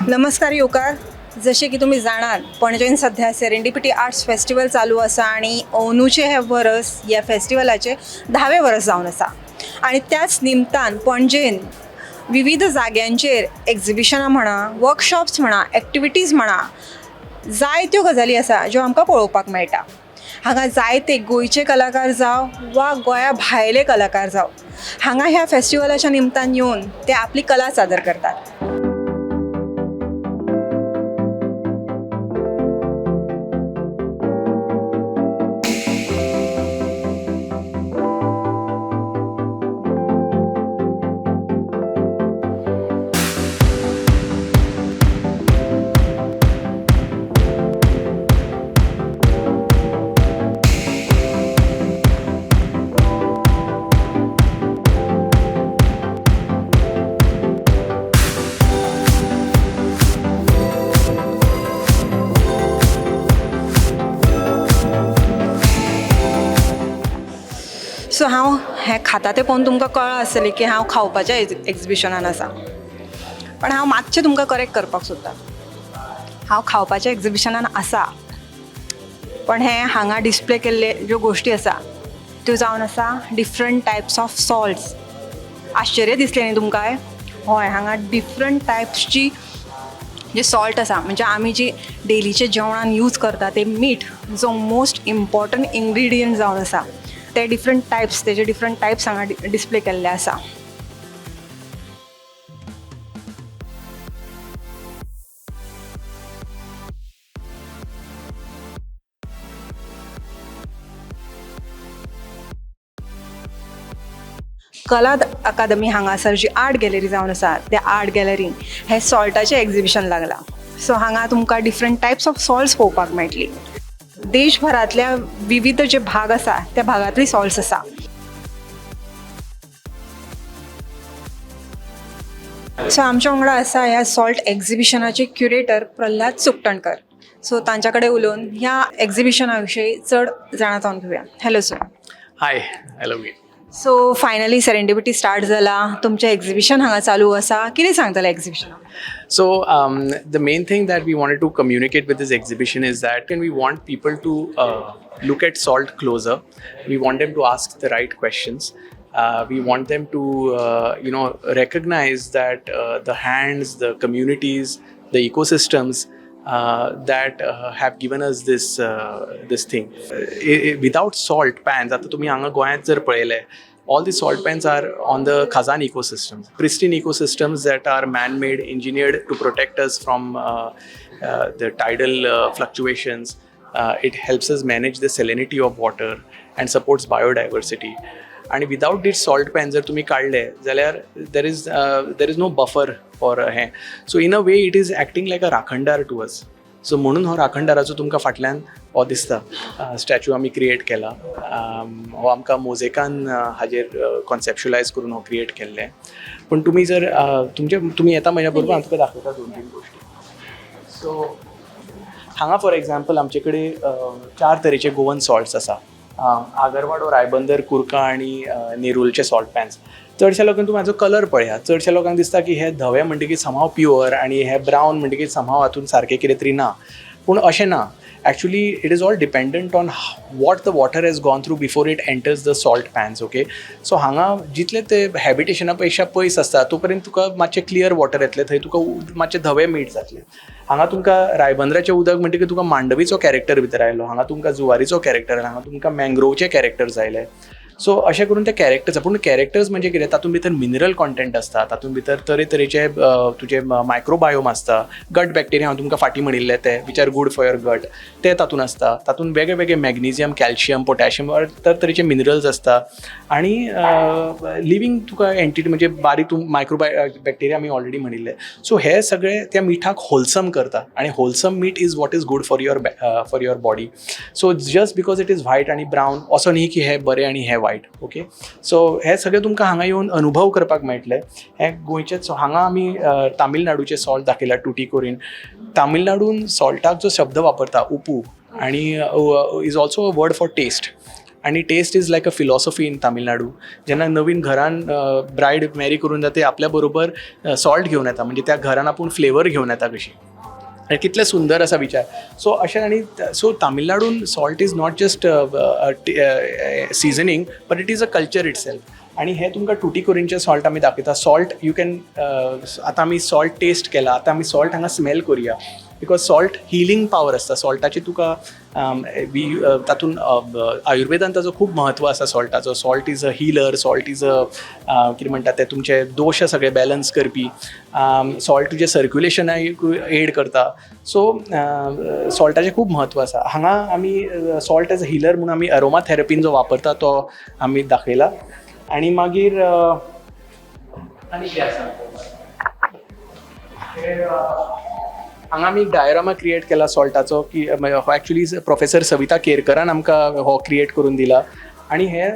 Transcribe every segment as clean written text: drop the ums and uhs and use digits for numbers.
नमस्कार योकार. जसे की तुम्ही जाणाल पणजेन सध्या सेरेंडिपिटी आर्ट्स फेस्टिवल चालू असा आणि ओनूचे हे वर्स या फेस्टिवलाचे 10वे वर्स जावन आसा आणि त्याच निमतान पणजेन विविध जाग्यांचेर एक्झिबिशनां म्हणा, वर्कशॉप्स म्हणा, एक्टिविटीज म्हणा, जायत्यो गजाली आसा ज्यो आमकां पळोवपाक मेळटा. हांगा जायते गोंयचे कलाकार जावं वा गोंया भायले कलाकार जावं हांगा ह्या फेस्टिवलाच्या निमतान येवन ते आपली कला सादर करतात. सो हांव हें खाता तें पळोवन तुमकां कळ्ळां आसतलें की हांव खावपाच्या एक्झिबिशनान आसा. पण हांव मातशें तुमकां करेक्ट करपाक सोदतां. हांव खावपाच्या एक्झिबिशनान आसा, पण हें हांगा डिस्प्ले केल्ले ज्यो गोश्टी आसा त्यो जावन आसा डिफरंट टायप्स ऑफ सॉल्ट्स. आश्चर्य दिसलें न्ही तुमकां? हय, हांगा डिफरंट टायप्सची जे सॉल्ट आसा, म्हणजे आमी जी डेलीचे जेवणान यूज करता ते मीठ जो मोस्ट इम्पॉर्टंट इन्ग्रिडियंट जावन आसा ते डिफरंट टायप्स, तेजे डिफरंट टायप्स हांगा डिस्प्ले केल्ले आसा. कला अकादमी हांगासर जी आर्ट गॅलरी जावन आसा त्या आर्ट गॅलरीन हे सॉल्टाचें एक्झिबिशन लागलां. सो हांगा तुमकां डिफरंट टायप्स ऑफ सॉल्ट्स पळोवपाक मेळटली. देशभरांतल्या विविध जे भाग आसा त्या भागांतली सॉल्ट्स आसा. सो आमच्या वांगडा आसा ह्या सॉल्ट एक्झिबिशनाचे क्युरेटर प्रल्हाद सुकटणकर. सो तांच्या कडेन उलोवन ह्या एक्झिबिशना विशयी चड जाणा घेवया. Hello sir. Hi, hello. So finally serendipity start जाला, तुमचें एक्झिबिशन हांगा चालू आसा. कितें सांगतले एक्झिबिशनाक? So the main thing that we wanted to communicate with this exhibition is that we want people to look at salt closer. We want them to ask the right questions. We want them to recognize that the hands, the communities, the ecosystems that have given us this thing. Without salt pans, आता तुम्ही हांगा गोंयांत जर पळयलें, all the salt pans are on the Kazan ecosystems, pristine ecosystems that are man-made, engineered to protect us from the tidal fluctuations. It helps us manage the salinity of water and supports biodiversity. And without these salt pans जर तुम्ही काढले जाल्यार there is no buffer for हें. So in a way it is acting like a राखणदार to us. सो म्हणून हो राखणदाराचो तुमकां फाटल्यान हो दिसता स्टॅच्यू आमी क्रिएट केला. हो आमकां मोजेकान हाजेर कॉन्सेप्शुलायज करून हो क्रिएट केल्ले. पूण तुमी जर तुमी येता म्हज्या बरोबर हांव तुका दाखयता 2-3 गोश्टी. सो हांगा फॉर एग्जाम्पल आमचे कडेन 4 तरेचे गोवन सॉल्ट्स आसा. आगरवाडो, रायबंदर, कुर्का आणि नेरूलचे सॉल्ट पॅन्स. चडशा लोकांक तूं म्हाजो कलर पळया, चडशा लोकांक दिसता की हे धवे म्हणटकीर समहाव प्युअर आणि हे ब्रावन म्हणटकीर समहाव हातून सारकें कितें तरी ना. पूण अशें ना. Actually, it is all dependent on what the water has gone through before it enters the salt pans, okay? So हांगा जितले ते हॅबिटेशना पेक्षा पयस आसता तोपर्यंत तुका मातशें क्लियर वॉटर येतलें, थंय तुका मातशें धवे मीठ जातलें. हांगा तुमकां रायबंद्राचें उदक म्हणटकीर तुका मांडवीचो कॅरेक्टर भितर आयलो, हांगा तुमकां जुवारीचो कॅरेक्टर आयलो, हांगा तुमकां मँग्रोवचे कॅरेक्टर्स आयले. सो अशें करून ते कॅरेक्टर्स. पूण कॅरेक्टर्स म्हणजे कितें, तातूंत भितर मिनरल कॉन्टेंट आसता, तातूंत भितर तरेतरेचे तुजे मायक्रोबायोम आसता. गट बॅक्टेरिया हांव तुमकां फाटीं म्हणिल्ले ते which are good for your gut, ते तातूंत आसता. तातूंत वेगळे वेगळे मॅग्नेशियम, कॅल्शियम, पोटॅशियम तरेचे मिनरल्स आसता. आनी लिव्हींग तुका एंटिटी म्हणजे बारीक तूं बॅक्टेरिया आमी ऑलरेडी म्हणिल्ले. सो हे सगळे त्या मिठाक होलसम करता आनी होलसम मीठ is what is good for your body. So just because it is white आनी ब्रावन असो न्ही की हे बरें आनी हे वायट. ओके. सो हे सगळें तुमकां हांगा येवन अनुभव करपाक मेळटले. हे गोंयचेच. हांगा आमी तामिळनाडूचे सॉल्ट दाखयला टुटिकोरीन. तामिळनाडून सॉल्टाक जो शब्द वापरता उप्पू आणि is also a word for taste. आणि taste is like a philosophy in Tamil Nadu. जेन्ना नवीन घरान ब्रायड मॅरी करून जाते आपल्या बरोबर सॉल्ट घेवन येता, म्हणजे त्या घरान आपूण फ्लेवर घेवन येता कशी. कितले सुंदर असा विचार. सो अशें आनी सो तामिळनाडून salt is not just seasoning but it is a culture itself. आणि हे तुमकां टुटीकोरीनचें सॉल्ट आमी दाखयता. सॉल्ट यू कॅन आतां आमी सॉल्ट टेस्ट केला, आतां आमी सॉल्ट हांगा स्मेल करुया. बिकॉज सॉल्ट हिलींग पावर आसता सॉल्टाची. तुका तातूंत आयुर्वेदान ताजो खूब म्हत्व आसा सॉल्टाचो. Salt is a healer, salt is a कितें म्हणटा ते तुमचे दोश सगळे बॅलन्स करपी. सॉल्ट तुजें सर्क्युलेशनाक एड करता. सो सॉल्टाचें खूब म्हत्व आसा. हांगा आमी सॉल्ट एज अ हिलर म्हणून आमी अरोमा थेरपीन जो वापरता तो आमी दाखयला. आनी मागीर आनी कितें आसा हांगा आमी डायरामा क्रिएट केला सॉल्टाचो, की हो एक्चुली प्रोफेसर सविता केरकरान आमकां हो क्रिएट करून दिला. आणि हे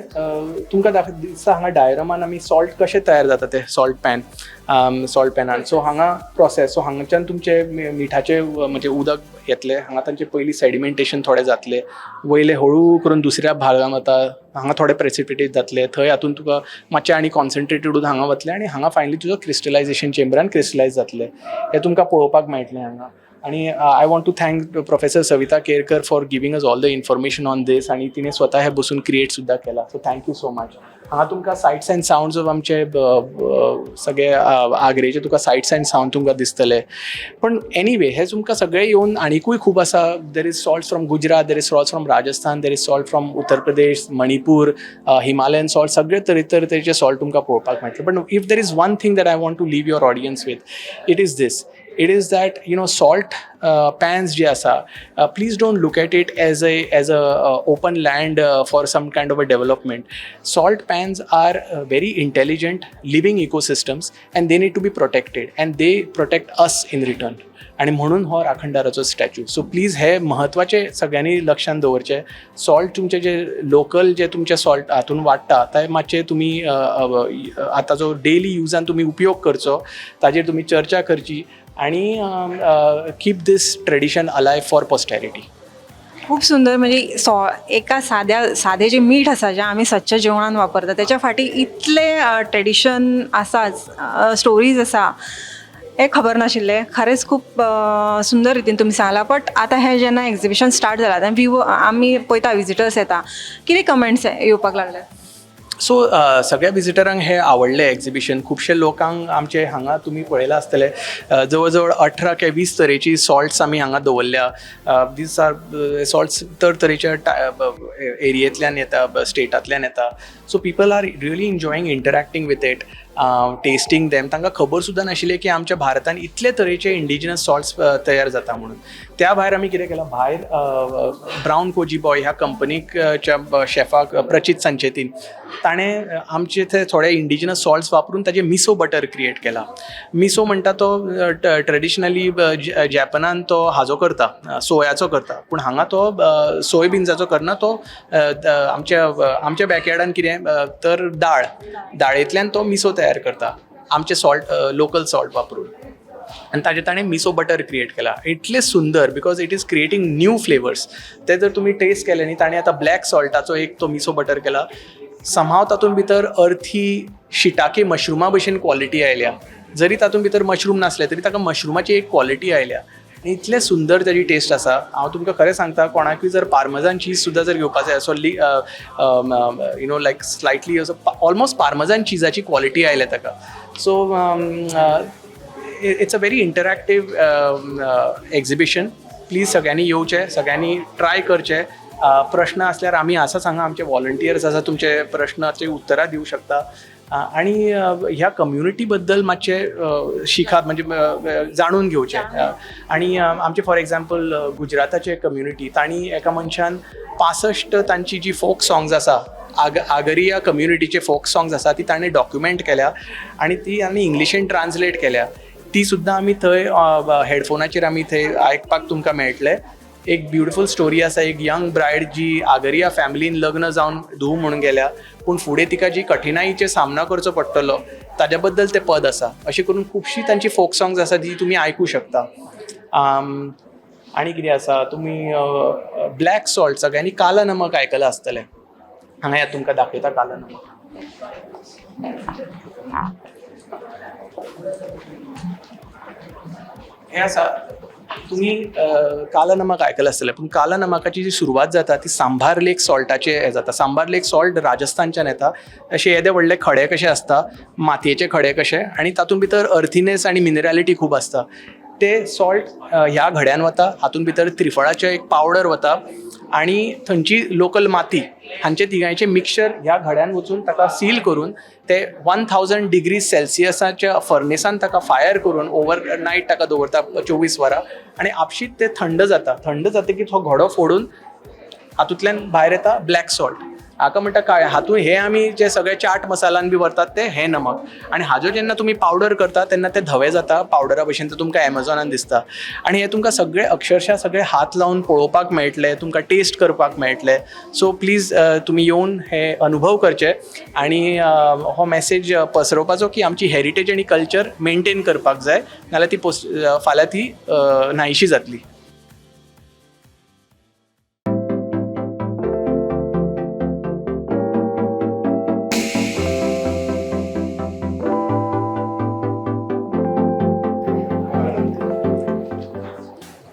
तुमकां दिसता हांगा डायरामान आमी सॉल्ट कशें तयार जाता ते सॉल्ट पॅनान. सो हांगा प्रोसेस. सो हांगाच्यान तुमचे मिठाचे म्हणजे उदक येतले. हांगा तांचे पयलीं सेडिमेंटेशन थोडे जातले. वयले हळू करून दुसऱ्या भागान वता. हांगा थोडे प्रेसिपिटेट जातले. थंय हातून तुका मातशें आनी कॉन्सन्ट्रेटेड उदक हांगा वतलें आनी हांगा फायनली तुजो क्रिस्टलायझेशन चेंबरान क्रिस्टलायज जातलें. हे तुमकां पळोवपाक मेळटलें हांगा. आणि I want to thank professor Savita Kerkar for giving us all the information on these. आणि तिने स्वता हे बसून क्रिएट सुद्दां केला. So thank you so much. हांगा तुमकां सायट्स अँड सावंड्स ऑफ आमचे सगळे आग्रेचे तुका सायट्स अँड सावंड तुमकां दिसतले. पण एनीवे हे तुमकां सगळे येवन आनीकूय खूब आसा. There is salt from Gujarat, there is salt from Rajasthan, there is salt from Uttar Pradesh, Manipur, Himalayan salt, सगळे तरेचे सॉल्ट तुमकां पळोवपाक मेळटले. But if there is one thing that I want to leave your audience with, it is this. It is that salt pans जे आसा, please don't look at it as a open land for some kind of a development. Salt pans are very intelligent living ecosystems and they need to be protected and they protect us in return. आणि म्हणून हो राखणदाराचो statue. So please हे म्हत्वाचे सगळ्यांनी लक्षात दवरचे. Salt तुमचे जे local जे तुमचे salt हातून वाडटा ते मातशे तुमी आतां जो डेली युजान तुमी उपयोग करचो, ताजेर तुमी चर्चा करची आणि कीप दीस ट्रेडिशन अलायव फॉर पॉस्टॅरिटी. खूप सुंदर. म्हणजे एका साधे जे मीठ आसा जे आमी सच्च्या जेवणान वापरता त्याच्या फाटी इतले ट्रेडिशन आसाच, स्टोरीज आसा, हे खबर नाशिल्लें. खरेंच खूप सुंदर रितीन तुमी सांगला. बट आतां हें जेन्ना एक्झिबिशन स्टार्ट जालां तेन्ना आमी पळयता विजिटर्स येता, कितें कमेंट्स येवपाक लागले? सो सगळ्या विजिटरांक हे आवडलें एक्झिबिशन. खुबशे लोकांक आमचे हांगा तुमी पळयलां आसतलें जवळ जवळ 18 ते 20 तरेची सॉल्ट्स आमी हांगा दवरल्या. दीस आर सॉल्ट्स तरेच्या एरियेंतल्यान येता, स्टेटांतल्यान येता. So people are really enjoying interacting with it, testing them. तांकां खबर सुद्दां नाशिल्लें की आमच्या भारतान इतले तरेचे इंडिजिनस सॉल्ट्स तयार जाता म्हणून. त्या भायर आमी कितें केलां, भायर ब्रावन कोजी बॉय ह्या कंपनीच्या शेफाक प्रचित संचेतीन ताणें आमचे थंय थोडे इंडिजिनस सॉल्ट्स वापरून ताजे मिसो बटर क्रिएट केला. मिसो म्हणटा तो ट्रेडिशनली जॅपनान तो हाजो करता, सोयाचो करता. पूण हांगा तो सोयबिन्साचो करना. तो आमच्या बॅकयार्डान कितें तर दाळेंतल्यान तो मिसो तयार करता आमचे सॉल्ट, लोकल सॉल्ट वापरून. आनी ताजे ताणें मिसो बटर क्रिएट केला. इतले सुंदर because it is creating new flavours. ते जर तुमी टेस्ट केले न्ही, ताणें आतां ब्लॅक सॉल्टाचो एक तो मिसो बटर केला. समहाव तातूंत भितर अर्थी शिटाके मशरुमा भशेन क्वॉलिटी आयल्या. जरी तातूंत भितर मशरूम नासले तरी ताका मशरुमाची एक क्वॉलिटी आयल्या. इतले सुंदर ताजी टेस्ट आसा. हांव तुमकां खरें सांगता, कोणाकूय जर पार्मेजान चीज सुद्दां जर घेवपाक जाय, सो लायक स्लायटली असो ऑलमोस्ट पार्मेजान चीजाची क्वॉलिटी आयल्या ताका. So it's a very interactive exhibition. Please सगळ्यांनी येवचें, सगळ्यांनी ट्राय करचें. प्रश्न असल्यार आमी आसाच हांगा, आमचे वॉलंटियर्स आसा, तुमचे प्रश्नाची उत्तरां दिवं शकता. आणि ह्या कम्युनिटी बद्दल मातशें शिकात, म्हणजे जाणून घेवचें. आणि आमचे फॉर एक्झाम्पल गुजराताचे कम्युनिटी, तांणी एका मनशान 65 तांची जी फोक सॉंग्स आसा, आगरिया कम्युनिटीचे फोक सॉंग्स आसा, ती ताणें डॉक्युमेंट केल्या आणि ती आमी इंग्लिशीन ट्रान्सलेट केल्या. ती सुद्दां आमी थंय हेडफोनाचेर आमी थंय आयकपाक तुमकां मेळटलें. एक ब्युटिफूल स्टोरी आसा. एक यंग ब्रायड जी आगरिया फॅमिलीन लग्न जावन धूव म्हणून गेल्या, पूण फुडें तिका जी कठिनाईचे सामना करचो पडटलो ताज्या बद्दल तें पद आसा. अशें करून खुबशीं तांची फोक सॉंग्स आसा जी तुमी आयकूं शकता. आनी कितें आसा, तुमी ब्लॅक सॉल्ट, सगळ्यांनी काला नमक आयकलां आसतलें. हांगा या तुमकां दाखयता काला नमक. हे आसा तुम्ही काला नमक आयकलां आसतलें पूण काला नमकाची जी सुरवात जाता ती सांबार लेक सॉल्टाचे हे जाता. सांबार लेक सॉल्ट राजस्थानच्यान येता. अशे येदे व्हडले खडे कशे आसता, मातयेचे खडे कशे, आनी तातूंत भितर अर्थीनेस आनी मिनरॅलिटी खूब आसता. ते सॉल्ट ह्या घड्यान वता, हातूंत भितर त्रिफळाचें एक पावडर वता आनी थंयची लोकल माती हांचे तिगांयचें मिक्सचर ह्या घड्यान वचून ताका सील करून ते 1000 डिग्री सेल्सियसाच्या फर्नेसान ताका फायर करून ओवरनायट ताका दवरता 24 वरां आनी आपशीत ते थंड जाता. थंड जातकीर हो घडो फोडून हातूंतल्यान भायर येता ब्लॅक सॉल्ट. हाका म्हणटा काय हातूंत हे आमी जे सगळे चाट मसालान बी व्हरतात ते हे नमक. आनी हाजो जेन्ना तुमी पावडर करता तेन्ना ते धवे जाता पावडरा भशेन. ते तुमकां एमेझॉनान दिसता आनी हे तुमकां सगळे अक्षरशा सगळे हात लावन पळोवपाक मेळटले, तुमकां टेस्ट करपाक मेळटले. सो प्लीज तुमी येवन हे अनुभव करचे आनी हो मॅसेज पसरोवपाचो की आमची हेरिटेज आनी कल्चर मेनटेन करपाक जाय, नाल्यार ती फाल्यां ती नाहीशी जातली.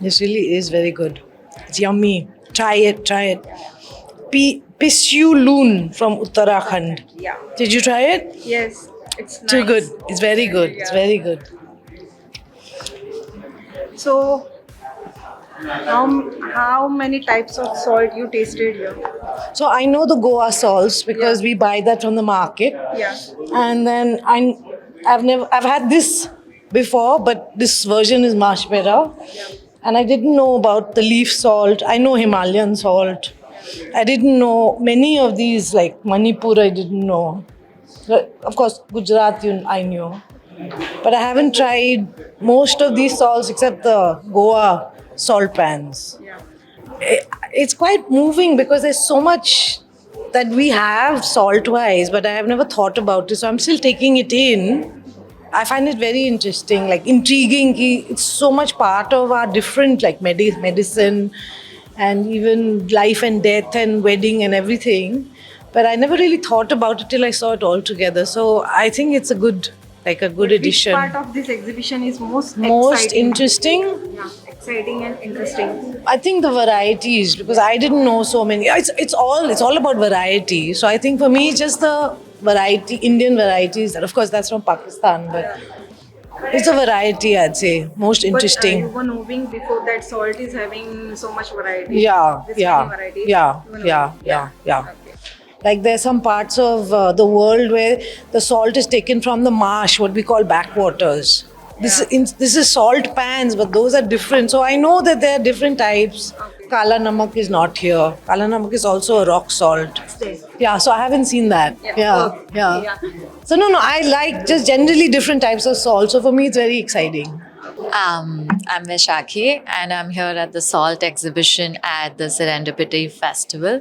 This really is very good. It's yummy. Try it, try it. Pissu loon from Uttarakhand. Yeah. Did you try it? Yes, it's nice. Too good. It's very good. It's very good. So, how many types of salt you tasted here? So I know the Goa salts because we buy that from the market. Yeah. And then I've had this before, but this version is much better. Yeah. And I didn't know about the leaf salt. I know Himalayan salt. I didn't know many of these, like Manipur, I didn't know. Of course, Gujarat, I knew. But I haven't tried most of these salts except the Goa salt pans. Yeah. It's quite moving because there's so much that we have salt-wise, but I have never thought about it. So I'm still taking it in. I find it very interesting, like intriguing. It's so much part of our different, like medicine and even life and death and wedding and everything. But I never really thought about it till I saw it all together. So I think it's a good addition. Which part of this exhibition is most exciting? Interesting? Yeah, exciting and interesting. I think the varieties, because I didn't know so many. It's all about variety. So I think for me, just the variety, Indian varieties. Of course, that's from Pakistan, but it's a variety, I'd say. Most interesting. But you were knowing before that salt is having so much variety. Yeah. Many varieties. Yeah. Okay. Like there's some parts of the world where the salt is taken from the marsh, what we call backwaters. This is salt pans, but those are different. So I know that there are different types. Okay. Kala namak is not here. Kala namak is also a rock salt. Stay. Yeah, so I haven't seen that. Okay. Yeah. So no, I like just generally different types of salt. So for me, it's very exciting. I'm Vishakhi and I'm here at the Salt exhibition at the Serendipity Festival.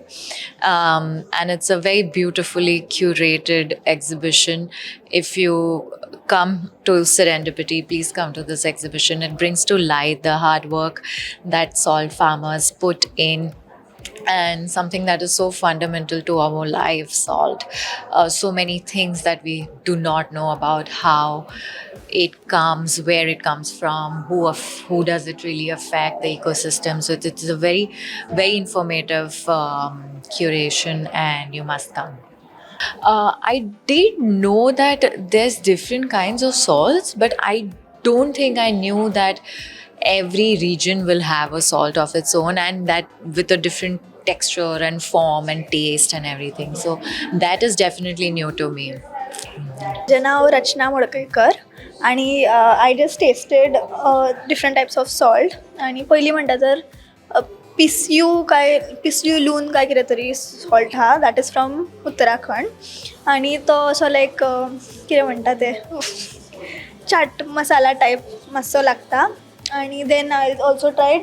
And it's a very beautifully curated exhibition. If you come to Serendipity, please come to this exhibition. It brings to light the hard work that salt farmers put in and something that is so fundamental to our life, salt. So many things that we do not know about, how it comes, where it comes from, who does it really affect, the ecosystem. So it's a very, very informative curation and you must come. I did know that there's different kinds of salts, but I don't think I knew that every region will have a salt of its own and that with a different texture and form and taste and everything. So that is definitely new to me. नाव रचना मोडकयकर आणि I just tested different types of salt आणि पयलीं म्हणटा तर पिस्यू लून काय कितें तरी salt हा that is from Uttarakhand आणि तो असो लायक कितें म्हणटा ते चाट मसाला टायप मातसो लागता आणि then I also tried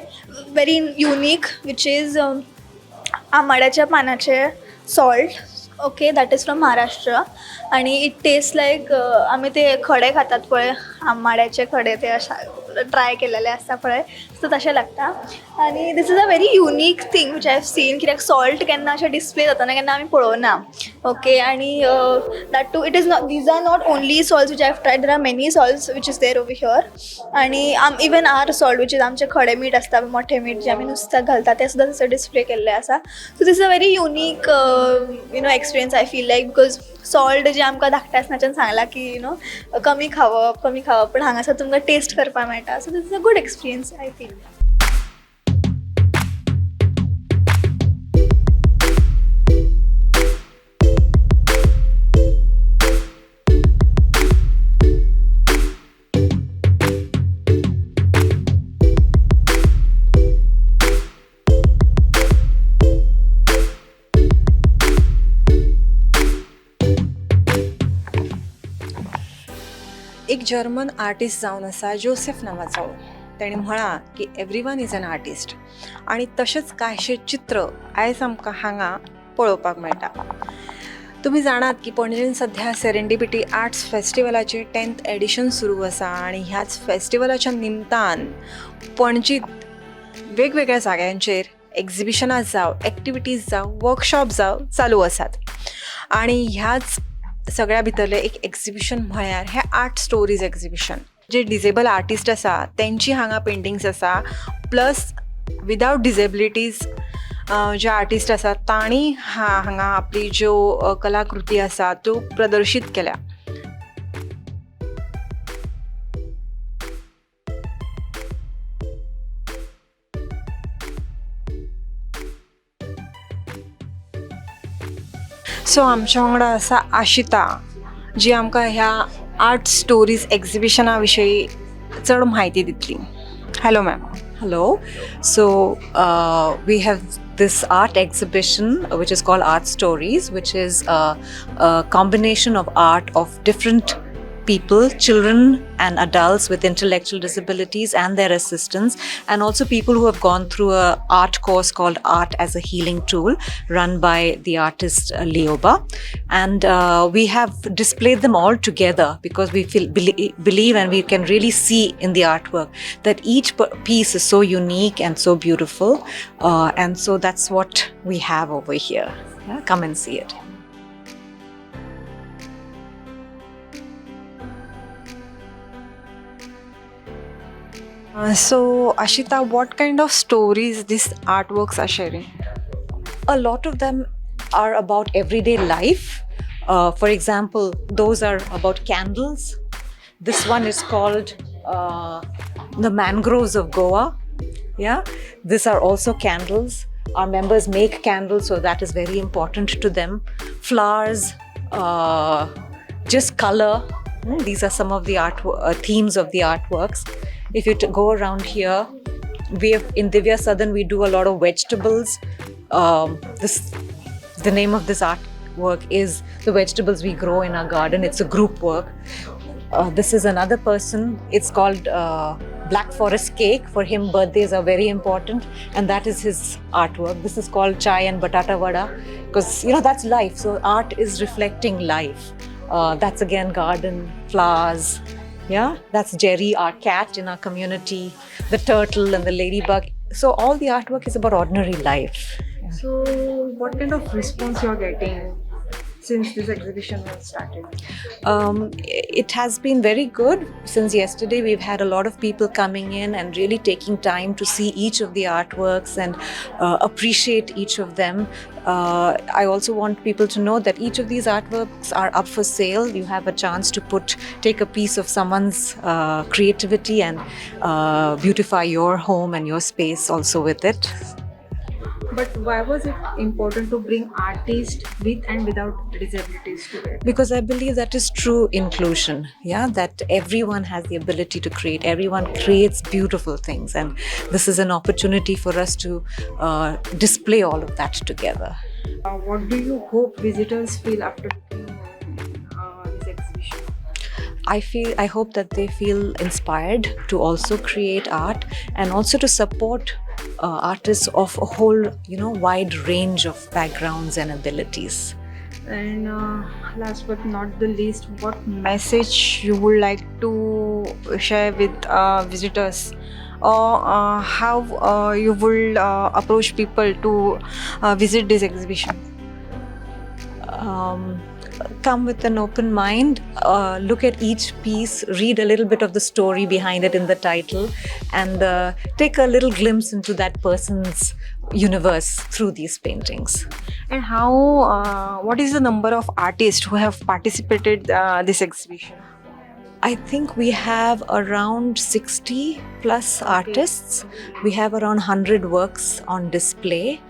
very unique which is आंबाड्याच्या पानाचे salt okay that is from Maharashtra आणि इट टेस्ट लायक आमी ते खडे खातात पळय आंबाड्याचे खडे ते अशा ट्राय केलेले आसता पळय सो तशें लागता आनी this is a very unique thing which I have seen कित्याक सॉल्ट केन्ना अशें डिस्प्ले जातना केन्ना आमी पळोवना ओके आनी that to it is not these are not only salts which I have tried there are many salts which is there over here आनी even are salt which is आमचें खडें मीठ आसता मोठें मीठ जें आमी नुस्त्याक घालता तें सुद्दां थंयसर डिस्प्ले केल्लें आसा so this is a very unique experience I feel like because salt जे आमकां धाकट्या आसतनाच्यान सांगलां की कमी खावप पण हांगासर तुमकां टेस्ट करपाक मेळटा so this is a good experience I feel एक जर्मन आर्टिस्ट जावन आसा जोसेफ नांवाचो ताणें म्हळां की एवरीवन इज एन आर्टिस्ट आनी तशेंच कांयशे चित्र आयज आमकां हांगा पळोवपाक मेळटा तुमी जाणात की पणजेन सध्या सेरेंडिपिटी आर्ट्स फेस्टिवलाचें 10th एडिशन सुरू आसा आनी ह्याच फेस्टिवलाच्या निमतान पणजीत वेगवेगळ्या जाग्यांचेर एक्झिबिशनां जावं एक्टिविटीज जावं वर्कशॉप जावं चालू आसात आनी ह्याच सगळ्या भितरलें एक एक्झिबिशन म्हळ्यार हें आर्ट स्टोरीज एक्झिबिशन जे डिजेबल आर्टिस्ट आसा तेंची हांगा पेंटिंग्स आसा प्लस विदाउट डिजेबिलिटीज जे आर्टिस्ट आसा तांणी हांगा आपली ज्यो कलाकृती आसा त्यो प्रदर्शीत केल्या सो आमच्या वांगडा आसा आशिता जी आमकां ह्या आर्ट स्टोरीज एक्झिबिशना विशयी चड म्हायती दितली hello ma'am Hello. So we have this art exhibition which is called Art Stories, which is a combination of art of different people, children and adults with intellectual disabilities and their assistants, and also people who have gone through a art course called Art as a Healing Tool run by the artist Leoba. And we have displayed them all together because we believe and we can really see in the artwork that each piece is so unique and so beautiful. And so that's what we have over here. Yeah, come and see it. So Ashita, what kind of stories these artworks are sharing? A lot of them are about everyday life. For example, those are about candles. This one is called the mangroves of Goa. Yeah, these are also candles. Our members make candles, so that is very important to them. Flowers, just color. These are some of the themes of the artworks. If you go around here, in Divya Southern we do a lot of vegetables. The name of this artwork is the vegetables we grow in our garden. It's a group work. This is another person. It's called Black Forest Cake. For him, birthdays are very important, and that is his artwork. This is called Chai and Batata Vada, because that's life. So art is reflecting life. That's again garden, flowers. Yeah, that's Jerry, our cat in our community, the turtle and the ladybug. So all the artwork is about ordinary life. Yeah. So what kind of response you're getting since this exhibition was started? It has been very good. Since yesterday, we've had a lot of people coming in and really taking time to see each of the artworks and appreciate each of them. I also want people to know that each of these artworks are up for sale. You have a chance to take a piece of someone's creativity and beautify your home and your space also with it. But why was it important to bring artists with and without disabilities together? Because I believe that is true inclusion. Yeah, that everyone has the ability to create. Everyone creates beautiful things, and this is an opportunity for us to display all of that together. What do you hope visitors feel after this exhibition? I hope that they feel inspired to also create art and also to support artists of a whole, wide range of backgrounds and abilities. And last but not the least, what message you would like to share with visitors, or how you will approach people to visit this exhibition? Come with an open mind, look at each piece, read a little bit of the story behind it in the title, and take a little glimpse into that person's universe through these paintings. And how? What is the number of artists who have participated this exhibition? I think we have around 60 plus artists. We have around 100 works on display.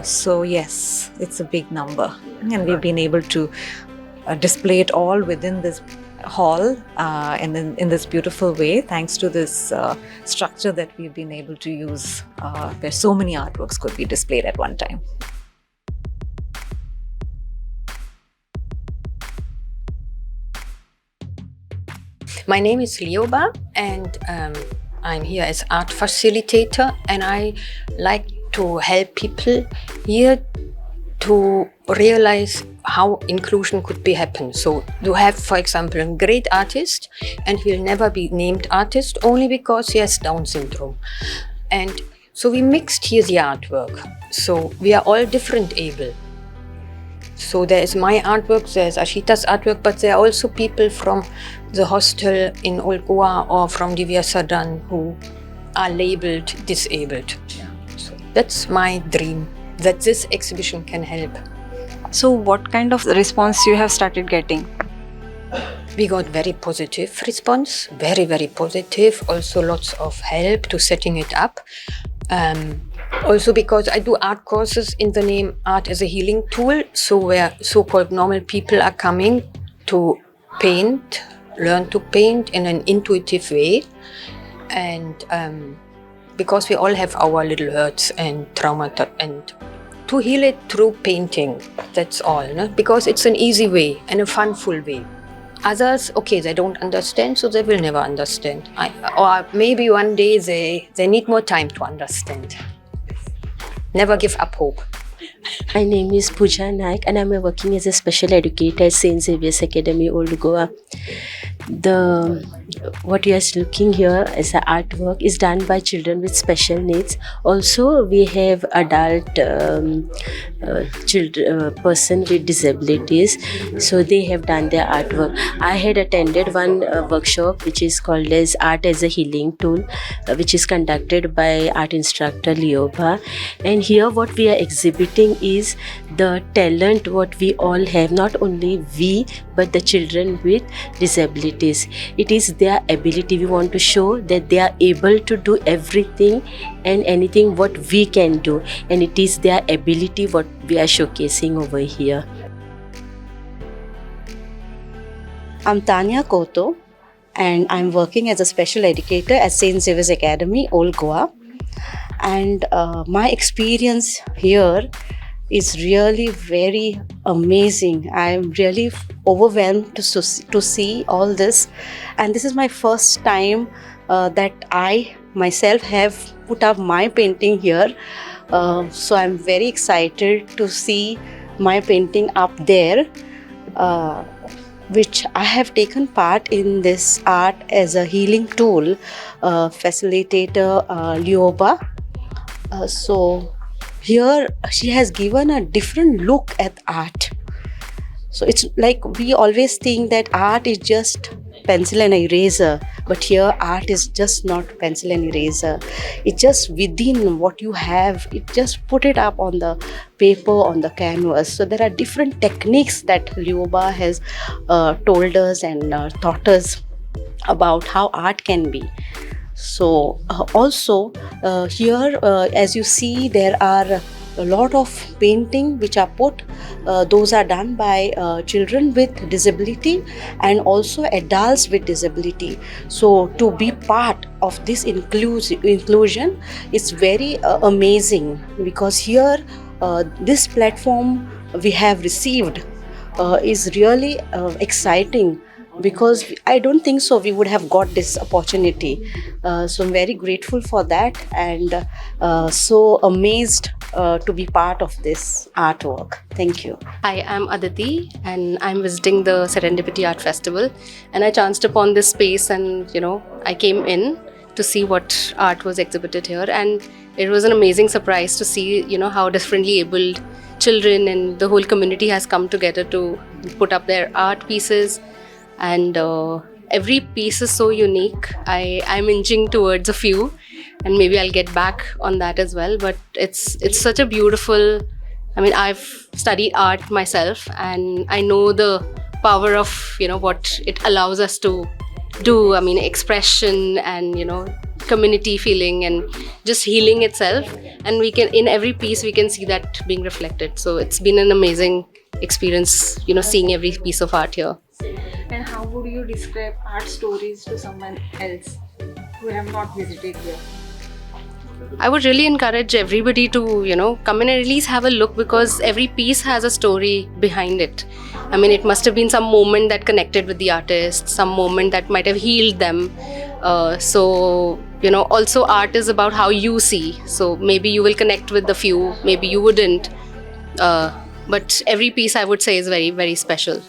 So yes, it's a big number. And we've been able to display it all within this hall and in this beautiful way, thanks to this structure that we've been able to use, where so many artworks could be displayed at one time. My name is Lioba, and I'm here as art facilitator, and I like to help people here to realize how inclusion could be happen. So you have, for example, a great artist, and he'll never be named artist only because he has Down syndrome. And so we mixed here the artwork. So we are all different able. So there is my artwork, there's Ashita's artwork, but there are also people from the hostel in Old Goa or from Divya Sadan who are labeled disabled. So that's my dream, that this exhibition can help. So, what kind of response you have started getting? We got very positive response, very, very positive. Also lots of help to setting it up. Also because I do art courses in the name Art as a Healing Tool, so where so-called normal people are coming to paint, learn to paint in an intuitive way. And because we all have our little hurts and trauma, and to heal it through painting, that's all, no? Because it's an easy way and a funful way. Others, okay, they don't understand, so they will never understand. Or maybe one day they need more time to understand. Never give up hope. My name is Pooja Naik, and I'm working as a special educator at St. Xavier's Academy, Old Goa. What you are looking here as an artwork is done by children with special needs. Also, we have adult person with disabilities, so they have done their artwork. I had attended one workshop which is called as Art as a Healing Tool, which is conducted by art instructor Lioba. And here what we are exhibiting is the talent what we all have, not only we but the children with disabilities. It is their ability. We want to show that they are able to do everything and anything what we can do, and it is their ability what we are showcasing over here. I'm Tanya Koto, and I'm working as a special educator at St. Xavier's Academy, Old Goa. And my experience here is really very amazing. I'm really overwhelmed to see all this, and this is my first time that I myself have put up my painting here. So I'm very excited to see my painting up there, which I have taken part in this Art as a Healing Tool facilitator Lioba. So here she has given a different look at art. So it's like we always think that art is just pencil and eraser, but here art is just not pencil and eraser. It's just within what you have, it just put it up on the paper, on the canvas. So there are different techniques that Lioba has told us and taught us about how art can be. So also here as you see, there are a lot of painting which are put. Those are done by children with disability and also adults with disability. So to be part of this inclusion is very amazing, because here this platform we have received is really exciting, because I don't think so we would have got this opportunity. So I'm very grateful for that, and so amazed to be part of this artwork. Thank you. Hi, I'm Aditi and I'm visiting the Serendipity Art Festival, and I chanced upon this space and I came in to see what art was exhibited here, and it was an amazing surprise to see how differently abled children and the whole community has come together to put up their art pieces, and every piece is so unique. I'm inching towards a few, and maybe I'll get back on that as well, but it's such a beautiful, I've studied art myself and I know the power of what it allows us to do. Expression and community feeling and just healing itself, and we can, in every piece we can see that being reflected. So it's been an amazing experience seeing every piece of art here. And how would you describe art stories to someone else who have not visited here? I would really encourage everybody to, come in and at least have a look, because every piece has a story behind it. It must have been some moment that connected with the artist, some moment that might have healed them. Also art is about how you see. So maybe you will connect with the few, maybe you wouldn't. But every piece I would say is very, very special.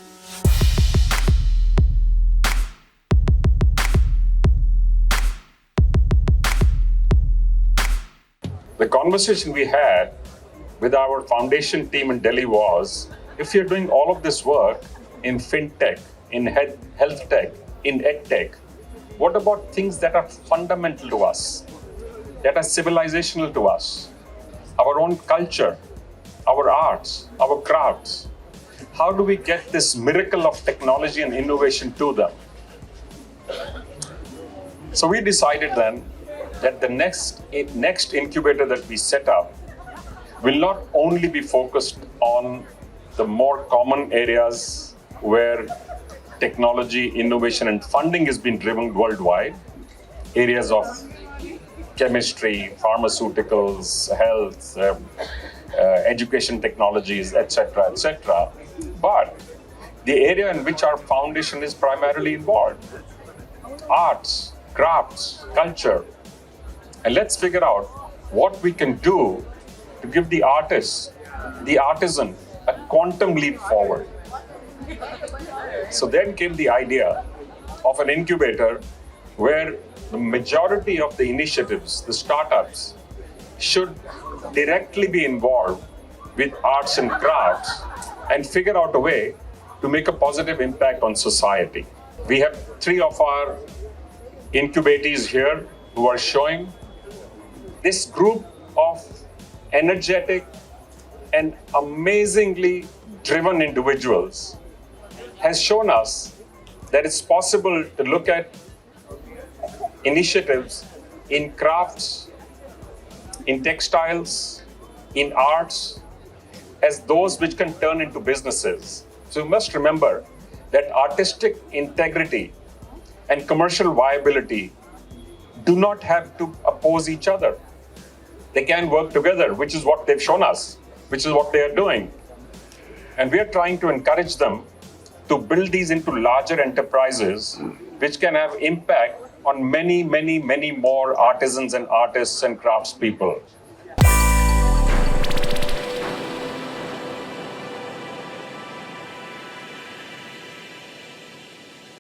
The conversation we had with our foundation team in Delhi was, if you're doing all of this work in fintech, in health tech, in ed tech, what about things that are fundamental to us, that are civilizational to us, our own culture, our arts, our crafts? How do we get this miracle of technology and innovation to them? So we decided then that the next incubator that we set up will not only be focused on the more common areas where technology, innovation, and funding is being driven worldwide, areas of chemistry, pharmaceuticals, health, education technologies, etc., etc., but the area in which our foundation is primarily involved, arts, crafts, culture. And let's figure out what we can do to give the artist, the artisan, a quantum leap forward. So then came the idea of an incubator where the majority of the initiatives, the startups, should directly be involved with arts and crafts and figure out a way to make a positive impact on society. We have 3 of our incubatees here who are showing. This group of energetic and amazingly driven individuals has shown us that it's possible to look at initiatives in crafts, in textiles, in arts, as those which can turn into businesses. So you must remember that artistic integrity and commercial viability do not have to oppose each other. They can work together, which is what they've shown us, which is what they are doing. And we are trying to encourage them to build these into larger enterprises, which can have impact on many, many, many more artisans and artists and craftspeople.